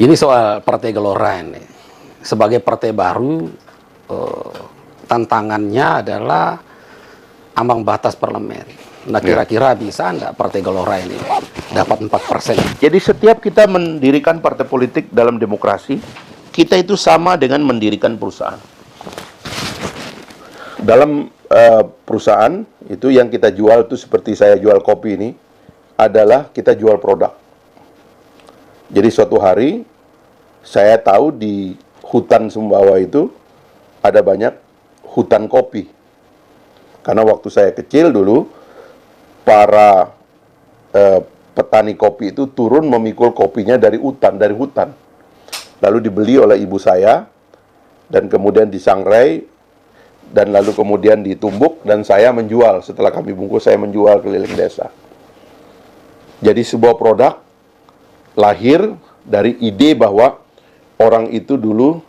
Ini soal Partai Gelora ini. Sebagai partai baru, tantangannya adalah ambang batas parlemen. Nah, kira-kira bisa enggak Partai Gelora ini dapat 4%? Jadi setiap kita mendirikan partai politik dalam demokrasi, kita itu sama dengan mendirikan perusahaan. Dalam perusahaan, itu yang kita jual itu seperti saya jual kopi ini, adalah kita jual produk. Jadi suatu hari, saya tahu di hutan Sumbawa itu ada banyak hutan kopi. Karena waktu saya kecil dulu, para petani kopi itu turun memikul kopinya dari hutan. Lalu dibeli oleh ibu saya, dan kemudian disangrai, dan lalu kemudian ditumbuk, dan saya menjual. Setelah kami bungkus, saya menjual keliling desa. Jadi sebuah produk lahir dari ide bahwa orang itu dulu,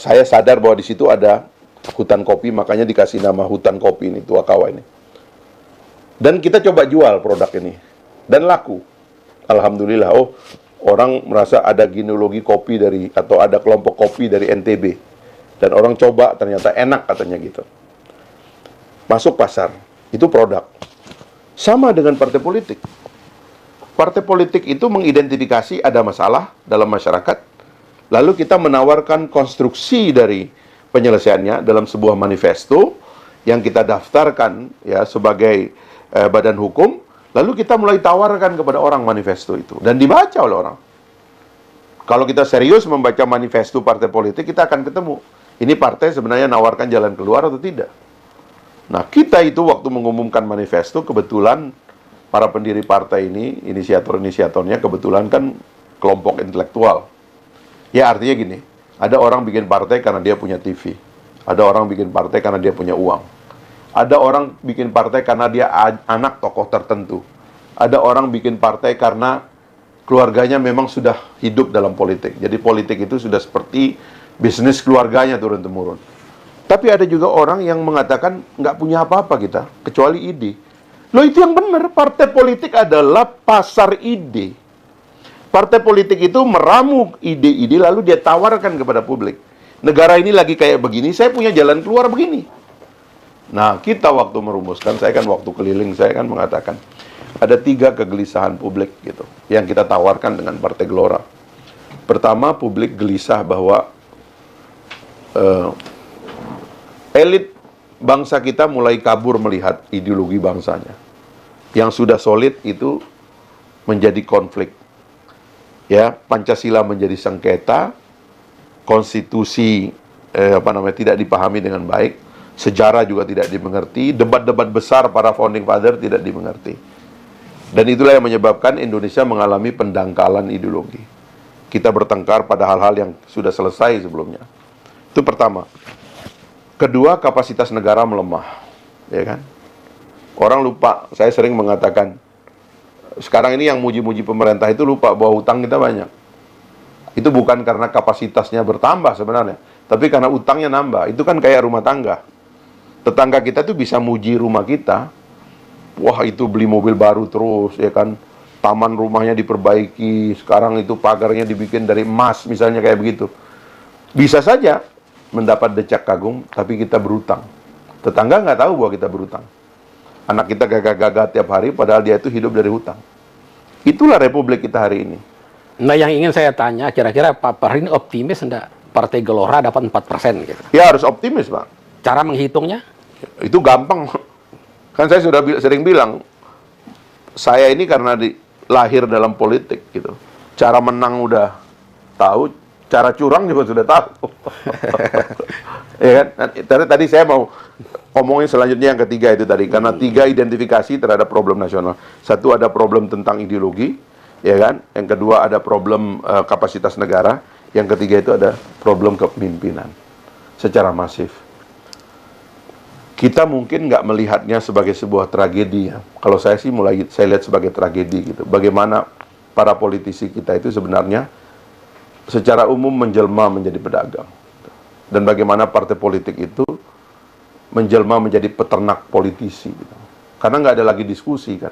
saya sadar bahwa di situ ada hutan kopi, makanya dikasih nama hutan kopi ini, Tuakawa ini. Dan kita coba jual produk ini, dan laku. Alhamdulillah, orang merasa ada genealogi kopi atau ada kelompok kopi dari NTB. Dan orang coba, ternyata enak katanya gitu. Masuk pasar, itu produk. Sama dengan partai politik. Partai politik itu mengidentifikasi ada masalah dalam masyarakat, lalu kita menawarkan konstruksi dari penyelesaiannya dalam sebuah manifesto yang kita daftarkan ya sebagai badan hukum, lalu kita mulai tawarkan kepada orang manifesto itu, dan dibaca oleh orang. Kalau kita serius membaca manifesto partai politik, kita akan ketemu, ini partai sebenarnya nawarkan jalan keluar atau tidak. Nah, kita itu waktu mengumumkan manifesto, kebetulan para pendiri partai ini, inisiator-inisiatornya kebetulan kan kelompok intelektual. Ya artinya gini, ada orang bikin partai karena dia punya TV. Ada orang bikin partai karena dia punya uang. Ada orang bikin partai karena dia anak tokoh tertentu. Ada orang bikin partai karena keluarganya memang sudah hidup dalam politik. Jadi politik itu sudah seperti bisnis keluarganya turun-temurun. Tapi ada juga orang yang mengatakan nggak punya apa-apa kita, kecuali ide. Loh, itu yang benar, partai politik adalah pasar ide. Partai politik itu meramu ide-ide lalu dia tawarkan kepada publik. Negara ini lagi kayak begini, saya punya jalan keluar begini. Nah, kita waktu merumuskan, waktu keliling, saya kan mengatakan, ada 3 kegelisahan publik gitu, yang kita tawarkan dengan Partai Gelora. Pertama, publik gelisah bahwa elit bangsa kita mulai kabur melihat ideologi bangsanya. Yang sudah solid itu menjadi konflik. Ya, Pancasila menjadi sengketa, konstitusi tidak dipahami dengan baik, sejarah juga tidak dimengerti, debat-debat besar para founding father tidak dimengerti. Dan itulah yang menyebabkan Indonesia mengalami pendangkalan ideologi. Kita bertengkar pada hal-hal yang sudah selesai sebelumnya. Itu pertama. Kedua, kapasitas negara melemah, ya kan? Orang lupa, saya sering mengatakan, sekarang ini yang muji-muji pemerintah itu lupa bahwa hutang kita banyak. Itu bukan karena kapasitasnya bertambah sebenarnya, tapi karena utangnya nambah. Itu kan kayak rumah tangga. Tetangga kita tuh bisa muji rumah kita, wah itu beli mobil baru terus, ya kan? Taman rumahnya diperbaiki, sekarang itu pagarnya dibikin dari emas, misalnya kayak begitu. Bisa saja mendapat decak kagum, tapi kita berutang. Tetangga nggak tahu bahwa kita berutang. Anak kita gagah-gagah tiap hari, padahal dia itu hidup dari hutang. Itulah republik kita hari ini. Nah, yang ingin saya tanya, kira-kira Pak Fahri ini optimis enggak Partai Gelora dapat 4% gitu? Ya harus optimis, Pak. Cara menghitungnya? Itu gampang. Kan saya sudah sering bilang, saya ini karena lahir dalam politik gitu. Cara menang udah tahu, cara curang juga sudah tahu. Ya kan? Tadi saya mau ngomongin selanjutnya yang ketiga itu tadi, karena 3 identifikasi terhadap problem nasional. Satu, ada problem tentang ideologi, ya kan? Yang kedua ada problem kapasitas negara. Yang ketiga itu ada problem kepemimpinan secara masif. Kita mungkin nggak melihatnya sebagai sebuah tragedi ya. Kalau saya sih saya lihat sebagai tragedi gitu. Bagaimana para politisi kita itu sebenarnya secara umum menjelma menjadi pedagang. Dan bagaimana partai politik itu menjelma menjadi peternak politisi gitu. Karena nggak ada lagi diskusi kan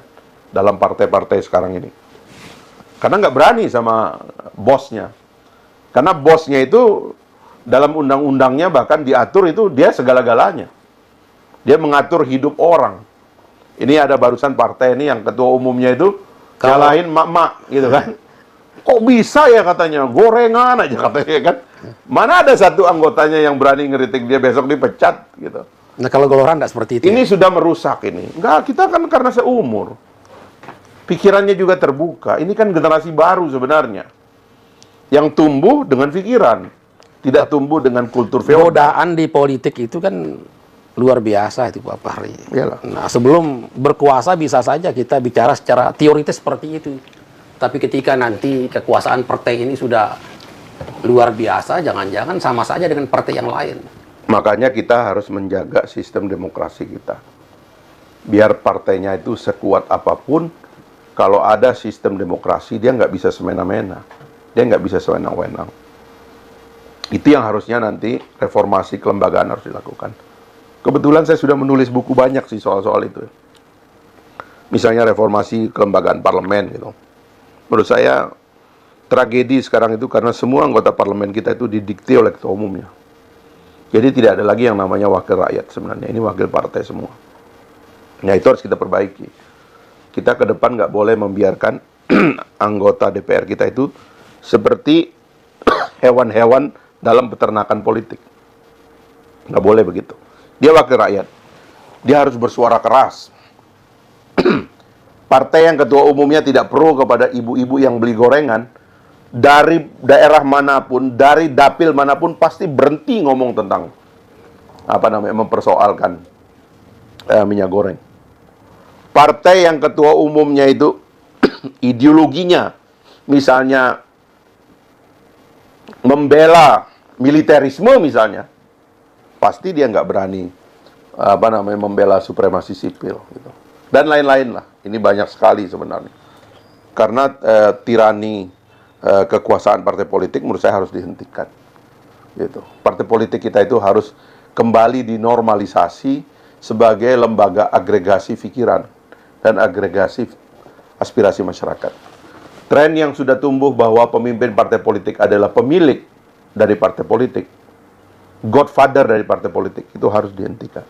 dalam partai-partai sekarang ini. Karena nggak berani sama bosnya. Karena bosnya itu dalam undang-undangnya bahkan diatur itu dia segala-galanya. Dia mengatur hidup orang. Ini ada barusan partai ini yang ketua umumnya itu nyalahin mak-mak gitu kan. Kok bisa ya katanya, gorengan aja katanya kan. Mana ada satu anggotanya yang berani ngeritik dia besok dipecat gitu. Nah, kalau Golongan nggak seperti itu. Ini sudah merusak ini. Enggak, kita kan karena seumur. Pikirannya juga terbuka. Ini kan generasi baru sebenarnya. Yang tumbuh dengan pikiran. Tidak tumbuh dengan kultur feodal. Godaan di politik itu kan luar biasa itu Pak Fahri. Iyalah. Nah, sebelum berkuasa bisa saja kita bicara secara teoritis seperti itu. Tapi ketika nanti kekuasaan partai ini sudah luar biasa, jangan-jangan sama saja dengan partai yang lain. Makanya kita harus menjaga sistem demokrasi kita. Biar partainya itu sekuat apapun, kalau ada sistem demokrasi, dia nggak bisa semena-mena. Dia nggak bisa sewenang-wenang. Itu yang harusnya nanti reformasi kelembagaan harus dilakukan. Kebetulan saya sudah menulis buku banyak sih soal-soal itu. Misalnya reformasi kelembagaan parlemen gitu. Menurut saya tragedi sekarang itu karena semua anggota parlemen kita itu didikte oleh ketua umumnya. Jadi tidak ada lagi yang namanya wakil rakyat sebenarnya. Ini wakil partai semua. Nah itu harus kita perbaiki. Kita ke depan nggak boleh membiarkan anggota DPR kita itu seperti hewan-hewan dalam peternakan politik. Nggak boleh begitu. Dia wakil rakyat. Dia harus bersuara keras. Partai yang ketua umumnya tidak pro kepada ibu-ibu yang beli gorengan, dari daerah manapun, dari dapil manapun, pasti berhenti ngomong tentang mempersoalkan minyak goreng. Partai yang ketua umumnya itu ideologinya, misalnya membela militerisme misalnya, pasti dia nggak berani membela supremasi sipil gitu. Dan lain-lain lah. Ini banyak sekali sebenarnya. Karena tirani kekuasaan partai politik menurut saya harus dihentikan. Gitu. Partai politik kita itu harus kembali dinormalisasi sebagai lembaga agregasi pikiran dan agregasi aspirasi masyarakat. Tren yang sudah tumbuh bahwa pemimpin partai politik adalah pemilik dari partai politik, godfather dari partai politik, itu harus dihentikan.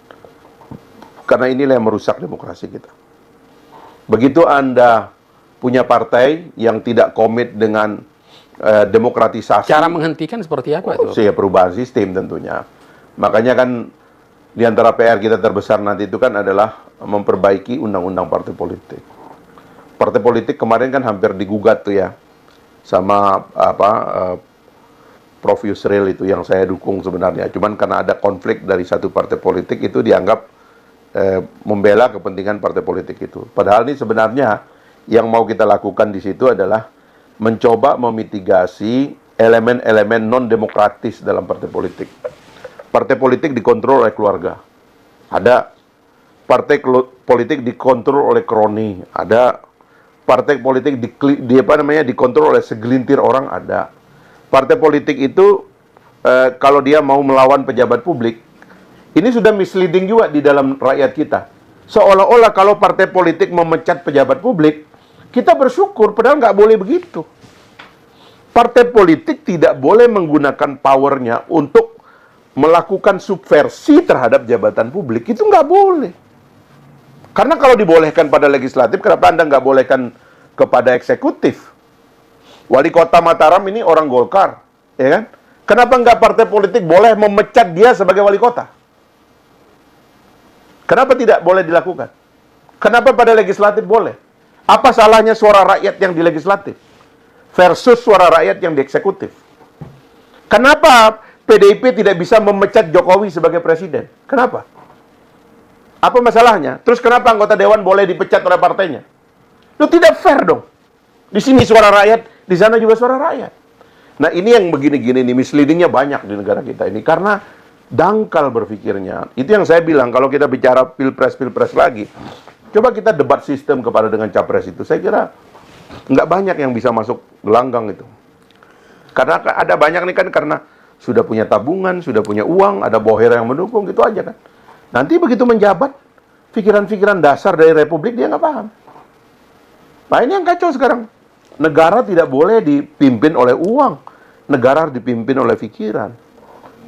Karena inilah yang merusak demokrasi kita. Begitu Anda punya partai yang tidak komit dengan demokratisasi. Cara menghentikan seperti apa itu? Ya perubahan sistem tentunya. Makanya kan di antara PR kita terbesar nanti itu kan adalah memperbaiki undang-undang partai politik. Partai politik kemarin kan hampir digugat tuh ya sama Prof. Yusril itu yang saya dukung sebenarnya. Cuman karena ada konflik dari satu partai politik itu dianggap membela kepentingan partai politik itu. Padahal ini sebenarnya yang mau kita lakukan di situ adalah mencoba memitigasi elemen-elemen non-demokratis dalam partai politik. Partai politik dikontrol oleh keluarga. Ada partai politik dikontrol oleh kroni. Ada partai politik dikontrol oleh segelintir orang. Ada. Partai politik itu kalau dia mau melawan pejabat publik, ini sudah misleading juga di dalam rakyat kita. Seolah-olah kalau partai politik memecat pejabat publik, kita bersyukur, padahal nggak boleh begitu. Partai politik tidak boleh menggunakan powernya untuk melakukan subversi terhadap jabatan publik. Itu nggak boleh. Karena kalau dibolehkan pada legislatif, kenapa Anda nggak bolehkan kepada eksekutif? Wali kota Mataram ini orang Golkar, ya kan? Kenapa nggak partai politik boleh memecat dia sebagai wali kota? Kenapa tidak boleh dilakukan? Kenapa pada legislatif boleh? Apa salahnya suara rakyat yang di legislatif versus suara rakyat yang di eksekutif? Kenapa PDIP tidak bisa memecat Jokowi sebagai presiden? Kenapa? Apa masalahnya? Terus kenapa anggota dewan boleh dipecat oleh partainya? Itu tidak fair dong. Di sini suara rakyat, di sana juga suara rakyat. Nah ini yang begini-gini nih, misleadingnya banyak di negara kita ini. Karena dangkal berpikirnya. Itu yang saya bilang, kalau kita bicara pilpres lagi, coba kita debat sistem kepada dengan capres itu. Saya kira nggak banyak yang bisa masuk gelanggang itu. Karena ada banyak nih kan karena sudah punya tabungan, sudah punya uang, ada boher yang mendukung, gitu aja kan. Nanti begitu menjabat, pikiran-pikiran dasar dari republik dia nggak paham. Nah ini yang kacau sekarang. negara tidak boleh dipimpin oleh uang. Negara harus dipimpin oleh pikiran.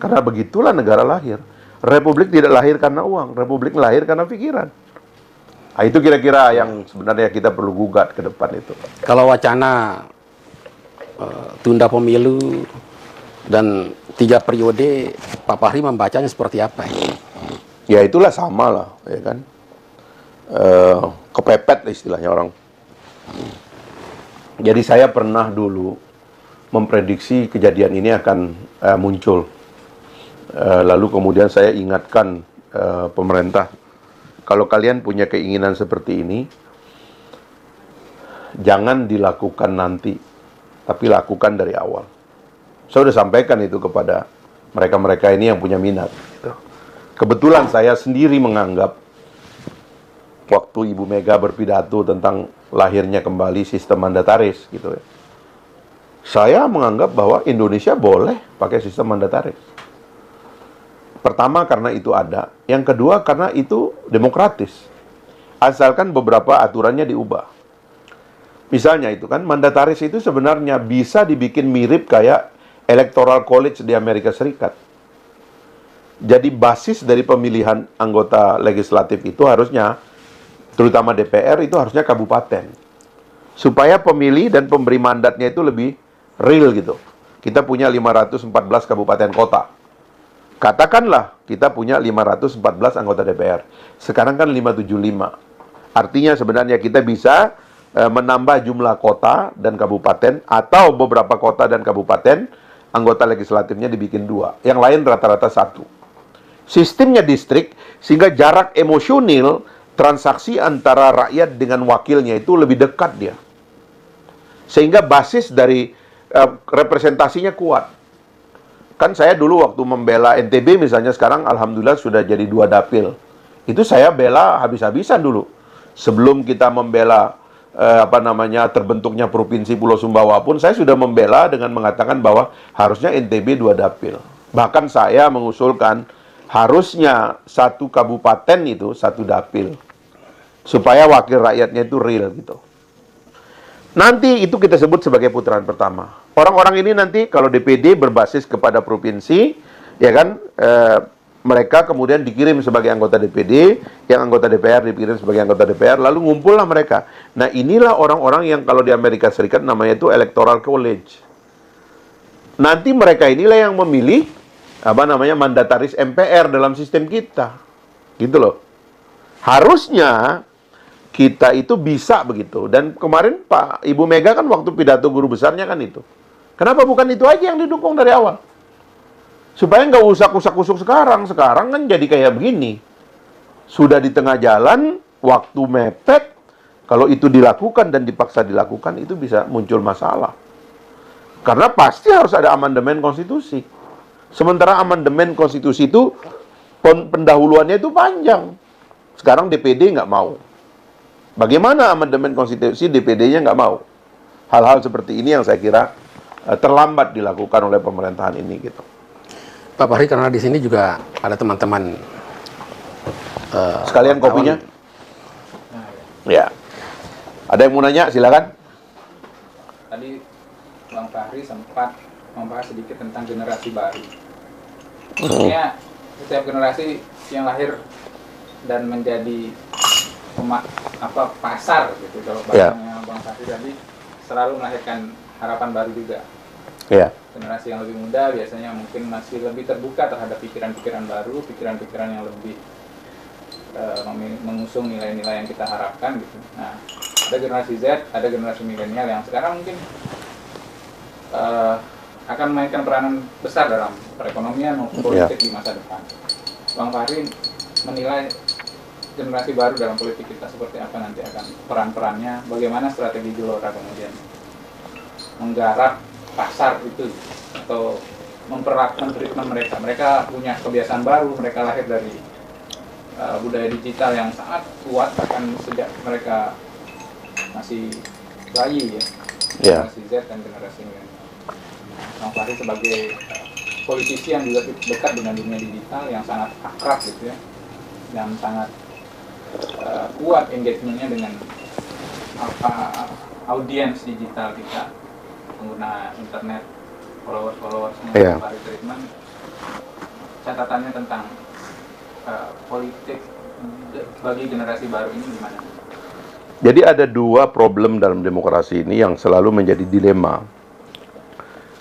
Karena begitulah negara lahir. Republik tidak lahir karena uang, republik lahir karena pikiran. Nah, itu kira-kira yang sebenarnya kita perlu gugat ke depan itu. Kalau wacana tunda pemilu dan 3 periode, Pak Fahri membacanya seperti apa ya? Ya itulah sama lah, ya kan. Kepepet istilahnya orang. Jadi saya pernah dulu memprediksi kejadian ini akan muncul. Lalu kemudian saya ingatkan pemerintah, kalau kalian punya keinginan seperti ini, jangan dilakukan nanti, tapi lakukan dari awal. Saya sudah sampaikan itu kepada mereka-mereka ini yang punya minat. Kebetulan saya sendiri menganggap, waktu Ibu Mega berpidato tentang lahirnya kembali sistem mandataris, gitu ya, saya menganggap bahwa Indonesia boleh pakai sistem mandataris. Pertama, karena itu ada. Yang kedua, karena itu demokratis. Asalkan beberapa aturannya diubah. Misalnya itu kan, mandataris itu sebenarnya bisa dibikin mirip kayak Electoral College di Amerika Serikat. Jadi basis dari pemilihan anggota legislatif itu harusnya, terutama DPR, itu harusnya kabupaten. Supaya pemilih dan pemberi mandatnya itu lebih real gitu. Kita punya 514 kabupaten kota. Katakanlah kita punya 514 anggota DPR. Sekarang kan 575. Artinya sebenarnya kita bisa menambah jumlah kota dan kabupaten, atau beberapa kota dan kabupaten, anggota legislatifnya dibikin 2. Yang lain rata-rata 1. Sistemnya distrik, sehingga jarak emosional transaksi antara rakyat dengan wakilnya itu lebih dekat dia. Sehingga basis dari representasinya kuat. Kan saya dulu waktu membela NTB misalnya, sekarang alhamdulillah sudah jadi 2 dapil. Itu saya bela habis-habisan dulu. Sebelum kita membela terbentuknya Provinsi Pulau Sumbawa pun, saya sudah membela dengan mengatakan bahwa harusnya NTB 2 dapil. Bahkan saya mengusulkan harusnya 1 kabupaten itu 1 dapil. Supaya wakil rakyatnya itu real gitu. Nanti itu kita sebut sebagai putaran pertama. Orang-orang ini nanti kalau DPD berbasis kepada provinsi, ya kan, mereka kemudian dikirim sebagai anggota DPD, yang anggota DPR dikirim sebagai anggota DPR, lalu ngumpullah mereka. Nah, inilah orang-orang yang kalau di Amerika Serikat namanya itu Electoral College. Nanti mereka inilah yang memilih mandataris MPR dalam sistem kita. Gitu loh. Harusnya kita itu bisa begitu. Dan kemarin Ibu Mega kan waktu pidato guru besarnya kan itu. Kenapa bukan itu aja yang didukung dari awal? Supaya nggak usah kusak-kusuk sekarang. Sekarang kan jadi kayak begini. Sudah di tengah jalan, waktu mepet, kalau itu dilakukan dan dipaksa dilakukan, itu bisa muncul masalah. Karena pasti harus ada amandemen konstitusi. Sementara amandemen konstitusi itu, pendahuluannya itu panjang. Sekarang DPD nggak mau. Bagaimana amandemen konstitusi DPD-nya nggak mau? Hal-hal seperti ini yang saya kira terlambat dilakukan oleh pemerintahan ini gitu. Pak Fahri, karena di sini juga ada teman-teman sekalian kopinya. Ya. Ada yang mau nanya? Silakan. Tadi Bang Fahri sempat membahas sedikit tentang generasi baru. Maksudnya setiap generasi yang lahir dan menjadi pasar gitu, kalau bahasanya Bang Fahri tadi, selalu melahirkan harapan baru juga. Generasi yang lebih muda biasanya mungkin masih lebih terbuka terhadap pikiran-pikiran baru, pikiran-pikiran yang lebih mengusung nilai-nilai yang kita harapkan gitu. Nah, ada generasi Z, ada generasi milenial yang sekarang mungkin akan memainkan peranan besar dalam perekonomian maupun politik di masa depan. Bang Fahri menilai generasi baru dalam politik kita seperti apa nanti akan peran-perannya, bagaimana strategi Gelora kemudian menggarap pasar itu atau memperlakukan treatment mereka. Mereka punya kebiasaan baru, mereka lahir dari budaya digital yang sangat kuat bahkan sejak mereka masih bayi ya. Generasi Z dan generasi milenial. Bang Fahri sebagai politisi yang juga dekat dengan dunia digital yang sangat akrab gitu ya, yang sangat kuat engagementnya dengan audiens digital kita, pengguna internet, followers Iya. treatment, catatannya tentang politik bagi generasi baru ini gimana? Jadi ada dua problem dalam demokrasi ini yang selalu menjadi dilema.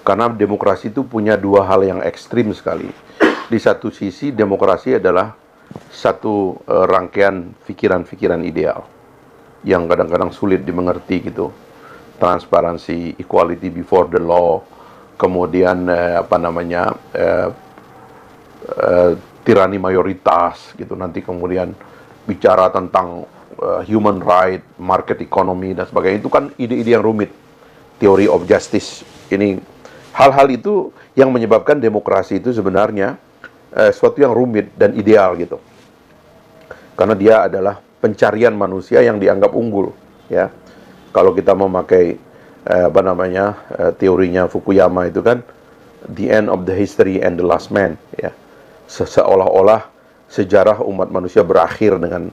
Karena demokrasi itu punya dua hal yang ekstrim sekali. Di satu sisi demokrasi adalah satu rangkaian pikiran-pikiran ideal yang kadang-kadang sulit dimengerti gitu. Transparansi, equality before the law, kemudian tirani mayoritas gitu. Nanti kemudian bicara tentang human right, market economy dan sebagainya. Itu kan ide-ide yang rumit. Theory of justice. Ini hal-hal itu yang menyebabkan demokrasi itu sebenarnya suatu yang rumit dan ideal gitu. Karena dia adalah pencarian manusia yang dianggap unggul, ya. Kalau kita memakai teorinya Fukuyama itu kan the end of the history and the last man, ya. Seolah-olah sejarah umat manusia berakhir dengan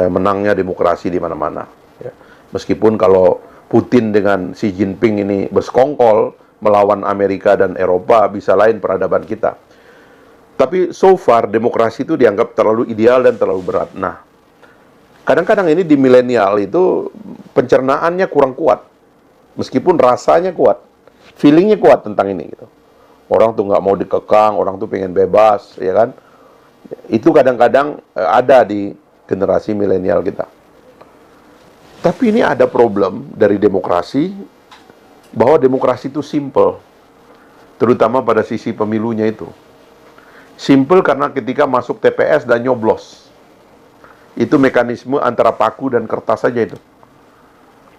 menangnya demokrasi di mana-mana, ya. Meskipun kalau Putin dengan Xi Jinping ini bersekongkol melawan Amerika dan Eropa, bisa lain peradaban kita. Tapi so far demokrasi itu dianggap terlalu ideal dan terlalu berat. Nah, kadang-kadang ini di milenial itu pencernaannya kurang kuat. Meskipun rasanya kuat, feelingnya kuat tentang ini gitu. Orang tuh nggak mau dikekang, orang tuh pengen bebas, ya kan? Itu kadang-kadang ada di generasi milenial kita. Tapi ini ada problem dari demokrasi, bahwa demokrasi itu simple, terutama pada sisi pemilunya itu. Simple karena ketika masuk TPS dan nyoblos, itu mekanisme antara paku dan kertas saja itu.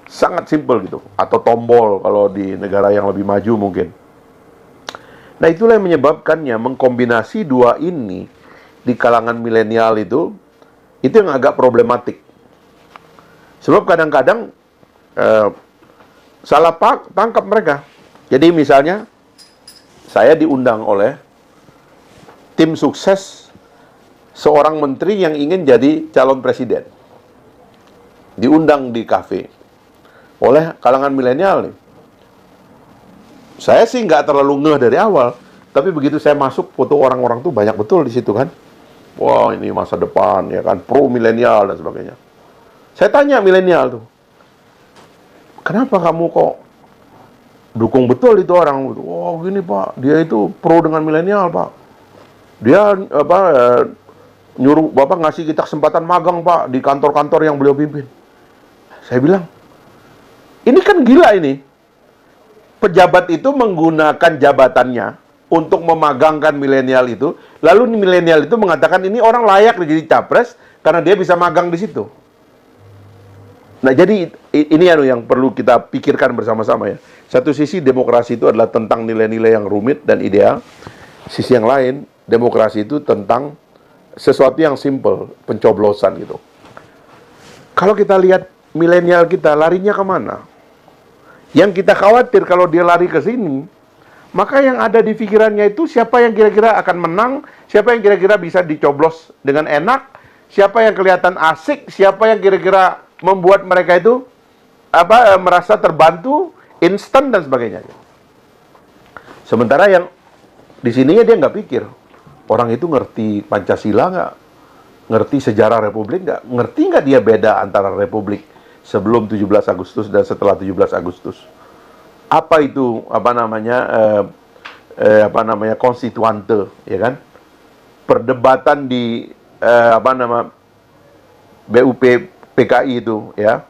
Sangat simple gitu. Atau tombol kalau di negara yang lebih maju mungkin. Nah, itulah yang menyebabkannya mengkombinasi dua ini di kalangan milenial itu yang agak problematik. Sebab kadang-kadang salah tangkap mereka. Jadi misalnya saya diundang oleh tim sukses seorang menteri yang ingin jadi calon presiden. Diundang di kafe oleh kalangan milenial nih. Saya sih nggak terlalu ngeh dari awal, tapi begitu saya masuk, foto orang-orang tuh banyak betul di situ kan. Wah, ini masa depan ya kan, pro milenial dan sebagainya. Saya tanya milenial tuh, kenapa kamu kok dukung betul itu orang? Wah, gini Pak, dia itu pro dengan milenial Pak. Dia nyuruh Bapak ngasih kita kesempatan magang Pak di kantor-kantor yang beliau pimpin. Saya bilang, ini kan gila ini. Pejabat itu menggunakan jabatannya untuk memagangkan milenial itu, lalu milenial itu mengatakan ini orang layak jadi capres karena dia bisa magang di situ. Nah, jadi ini yang perlu kita pikirkan bersama-sama ya. Satu sisi demokrasi itu adalah tentang nilai-nilai yang rumit dan ideal. Sisi yang lain, demokrasi itu tentang sesuatu yang simple, pencoblosan gitu. Kalau kita lihat milenial kita larinya kemana? Yang kita khawatir kalau dia lari ke sini, maka yang ada di pikirannya itu siapa yang kira-kira akan menang, siapa yang kira-kira bisa dicoblos dengan enak, siapa yang kelihatan asik, siapa yang kira-kira membuat mereka itu merasa terbantu, instan dan sebagainya. Sementara yang di sininya dia nggak pikir, orang itu ngerti Pancasila nggak, ngerti sejarah Republik nggak, ngerti nggak dia beda antara Republik sebelum 17 Agustus dan setelah 17 Agustus. Apa itu konstituante, ya kan? Perdebatan di BUP PKI itu, ya.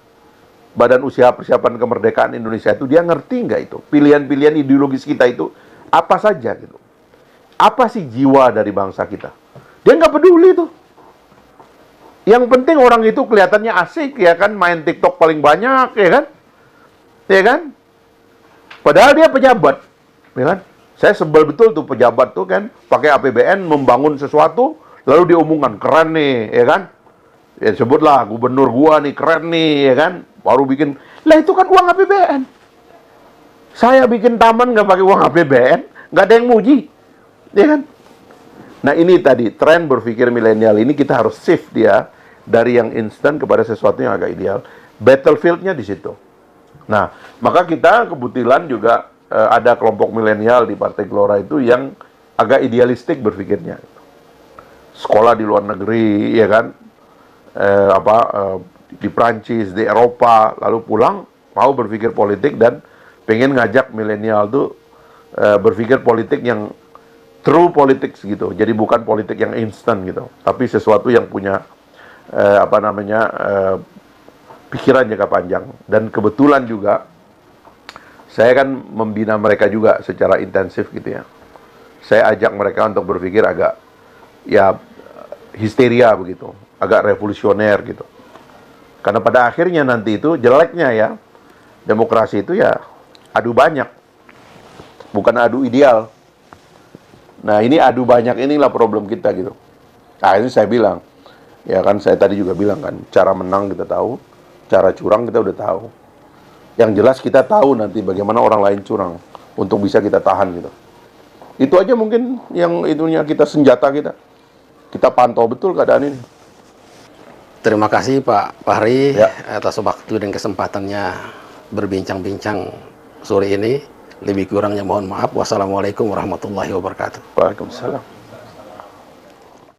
Badan Usaha Persiapan Kemerdekaan Indonesia itu, dia ngerti nggak itu? Pilihan-pilihan ideologis kita itu apa saja gitu. Apa sih jiwa dari bangsa kita? Dia nggak peduli tuh. Yang penting orang itu kelihatannya asik, ya kan, main TikTok paling banyak, ya kan? Ya kan? Padahal dia pejabat, ya kan? Saya sebel betul tuh pejabat tuh kan, pakai APBN membangun sesuatu, lalu diumumkan, keren nih, ya kan? Ya sebutlah, gubernur gua nih, keren nih, ya kan? Baru bikin, lah itu kan uang APBN. Saya bikin taman nggak pakai uang APBN, nggak ada yang muji, ya kan? Nah, ini tadi, tren berpikir milenial ini kita harus shift dia dari yang instan kepada sesuatu yang agak ideal. Battlefield-nya di situ. Nah, maka kita kebetulan juga ada kelompok milenial di Partai Gelora itu yang agak idealistik berpikirnya. Sekolah di luar negeri, ya kan, di Prancis, di Eropa, lalu pulang mau berpikir politik dan pengen ngajak milenial tuh berpikir politik yang true politics gitu. Jadi bukan politik yang instan gitu, tapi sesuatu yang punya pikiran jangka panjang. Dan kebetulan juga saya kan membina mereka juga secara intensif gitu ya. Saya ajak mereka untuk berpikir agak ya histeria begitu, agak revolusioner gitu. Karena pada akhirnya nanti itu jeleknya ya, demokrasi itu ya adu banyak, bukan adu ideal. Nah ini adu banyak inilah problem kita gitu. Nah ini saya bilang, ya kan saya tadi juga bilang kan, cara menang kita tahu, cara curang kita udah tahu. Yang jelas kita tahu nanti bagaimana orang lain curang untuk bisa kita tahan gitu. Itu aja mungkin yang itunya kita, senjata kita. Kita pantau betul keadaan ini. Terima kasih Pak Fahri Ya. atas waktu dan kesempatannya berbincang-bincang sore ini. Lebih kurangnya mohon maaf. Wassalamualaikum warahmatullahi wabarakatuh. Waalaikumsalam.